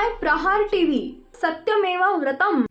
पाहताय प्रहार टीव्ही, सत्यमेव व्रतम।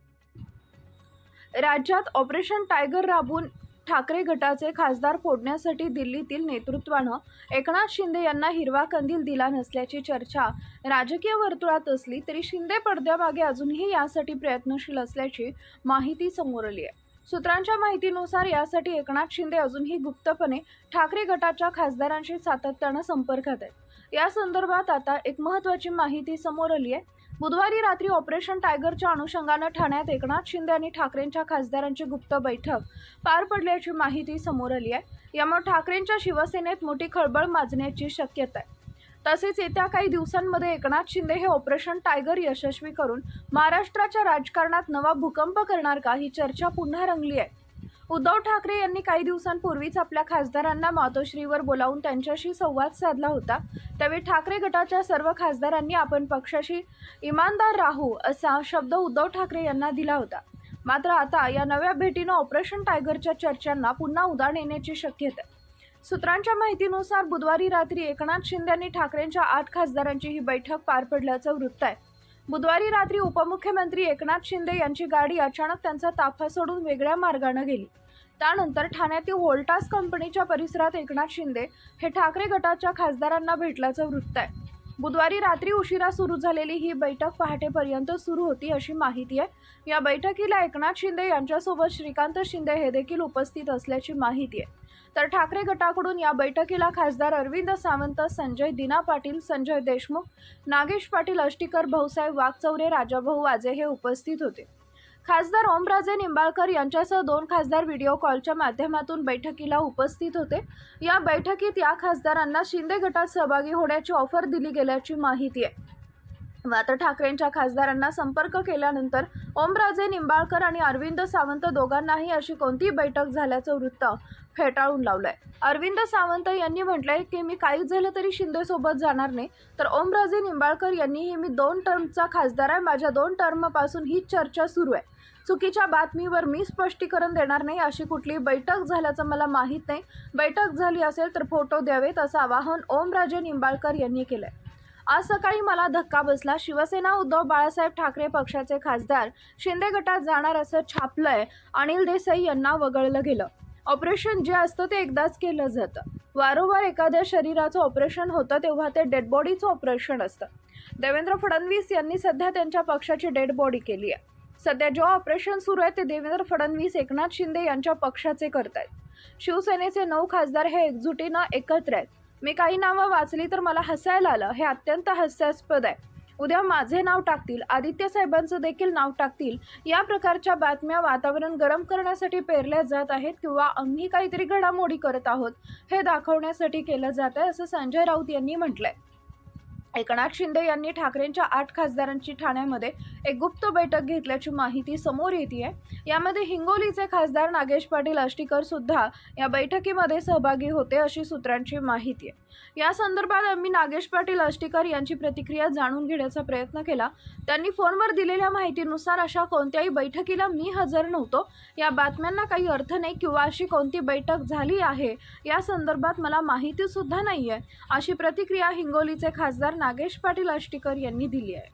राज्यात operation tiger राबवून ठाकरे गटाचे खासदार फोडण्यासाठी दिल्लीतील नेतृत्वानं एकनाथ शिंदे यांना हिरवा कंदील दिला नसल्याची चर्चा राजकीय वर्तुळात असली तरी शिंदे पडद्यामागे अजूनही यासाठी प्रयत्नशील असल्याची माहिती समोर आली आहे। सूत्रांच्या माहितीनुसार यासाठी एकनाथ शिंदे अजूनही गुप्तपणे ठाकरे गटाच्या खासदारांशी सातत्यानं संपर्कात आहेत। या संदर्भात आता एक महत्त्वाची माहिती समोर आली आहे। बुधवारी रात्री ऑपरेशन टायगरच्या अनुषंगानं ठाण्यात एकनाथ शिंदे आणि ठाकरेंच्या खासदारांची गुप्त बैठक पार पडल्याची माहिती समोर आली आहे। यामुळे ठाकरेंच्या शिवसेनेत मोठी खळबळ माजण्याची शक्यता आहे। तसेच येत्या काही दिवसांमध्ये एकनाथ शिंदे हे ऑपरेशन टायगर यशस्वी करून महाराष्ट्राच्या राजकारणात नवा भूकंप करणार का, ही चर्चा पुन्हा रंगली आहे। उद्धव ठाकरे यांनी काही दिवसांपूर्वीच आपल्या खासदारांना मातोश्रीवर बोलावून त्यांच्याशी संवाद साधला होता। त्यावेळी ठाकरे गटाच्या सर्व खासदारांनी आपण पक्षाशी इमानदार राहू असा शब्द उद्धव ठाकरे यांना दिला होता। मात्र आता या नव्या भेटीनं ऑपरेशन टायगरच्या चर्चांना पुन्हा उधाण येण्याची शक्यता आहे। सूत्रांच्या माहितीनुसार बुधवारी रात्री एकनाथ शिंदे आणि ठाकरेंच्या 8 खासदारांची ही बैठक पार पडल्याचं वृत्त आहे। बुधवारी रात्री उपमुख्यमंत्री एकनाथ शिंदे यांची गाडी अचानक त्यांचा ताफा सोडून वेगळ्या मार्गाने गेली। त्यानंतर ठाण्यातील व्होल्टास कंपनीच्या परिसरात एकनाथ शिंदे हे ठाकरे गटाच्या खासदारांना भेटल्याचं वृत्त आहे। बुधवारी रात्री उशिरा सुरू झालेली ही बैठक पहाटेपर्यंत सुरू होती अशी माहिती आहे। या बैठकीला एकनाथ शिंदे यांच्यासोबत श्रीकांत शिंदे हे देखील उपस्थित असल्याची माहिती आहे। तर ठाकरे गटाकडून या बैठकीला खासदार अरविंद सावंत, संजय दिना पाटील, संजय देशमुख, नागेश पाटील आष्टीकर, भाऊसाहेब वाघचौरे, राजाभाऊ वाजे हे उपस्थित होते। खासदार ओमराजे निंबाळकर यांच्यासह 2 खासदार व्हिडिओ कॉलच्या माध्यमातून बैठकीला उपस्थित होते। या बैठकीत या खासदारांना शिंदे गटात सहभागी होण्याची ऑफर दिली गेल्याची माहिती आहे। मात्र ठाकरेंच्या खासदारांना संपर्क केल्यानंतर ओमराजे निंबाळकर आणि अरविंद सावंत दोघांनाही अशी कोणतीही बैठक झाल्याचं वृत्त फेटाळून लावलंय। अरविंद सावंत यांनी म्हटलंय की मी काही झालं तरी शिंदे सोबत जाणार नाही। तर ओमराजे निंबाळकर यांनीही मी 2 टर्मचा खासदार आहे, माझ्या 2 टर्मपासून ही चर्चा सुरू आहे, चुकीच्या बातमीवर मी स्पष्टीकरण देणार नाही, अशी कुठली बैठक झाल्याचं मला माहीत नाही। बैठक झाली असेल तर फोटो द्यावेत असं आवाहन ओमराजे निंबाळकर यांनी केलंय। आज सकाळी मला धक्का बसला, शिवसेना उद्धव बाळासाहेब ठाकरे पक्षाचे खासदार शिंदे गटात जाणार असं छापलंय। अनिल देसाई यांना वगळलं गेलं। ऑपरेशन जे असतं ते एकदाच केलं जातं। वारंवार एखाद्या शरीराचं ऑपरेशन होतं तेव्हा ते डेड बॉडीचं ऑपरेशन असतं। देवेंद्र फडणवीस यांनी सध्या त्यांच्या पक्षाची डेड बॉडी केली आहे। सध्या जे ऑपरेशन सुरू आहे ते देवेंद्र फडणवीस एकनाथ शिंदे यांच्या पक्षाचे करतायत। शिवसेनेचे 9 खासदार हे एकजुटीनं एकत्र आहेत। मी काही नावं वाचली तर मला हसायला आलं, हे अत्यंत हास्यास्पद आहे। उद्या माझे नाव टाकतील, आदित्य साहेबांचं देखील नाव टाकतील। या प्रकारच्या बातम्या वातावरण गरम करण्यासाठी पेरल्या जात आहेत किंवा आम्ही काहीतरी घडामोडी करत आहोत हे दाखवण्यासाठी केलं जात आहे, असं संजय राऊत यांनी म्हटलंय। एकनाथ शिंदे यांनी ठाकरेंच्या 8 खासदारांची ठाण्यामध्ये एक गुप्त बैठक घेतल्याची माहिती समोर येते। यामध्ये हिंगोलीचे खासदार नागेश पाटील आष्टीकर सुद्धा या बैठकीमध्ये सहभागी होते अशी सूत्रांची माहिती आहे। या संदर्भात आम्ही नागेश पाटील आष्टीकर यांची प्रतिक्रिया जाणून घेण्याचा प्रयत्न केला। त्यांनी फोनवर दिलेल्या माहितीनुसार अशा कोणत्याही बैठकीला मी हजर नव्हतो, या बातम्यांना काही अर्थ नाही किंवा अशी कोणती बैठक झाली आहे या संदर्भात मला माहिती सुद्धा नाहीये, अशी प्रतिक्रिया हिंगोलीचे खासदार नागेश पाटील आष्टीकर यांनी दिली आहे।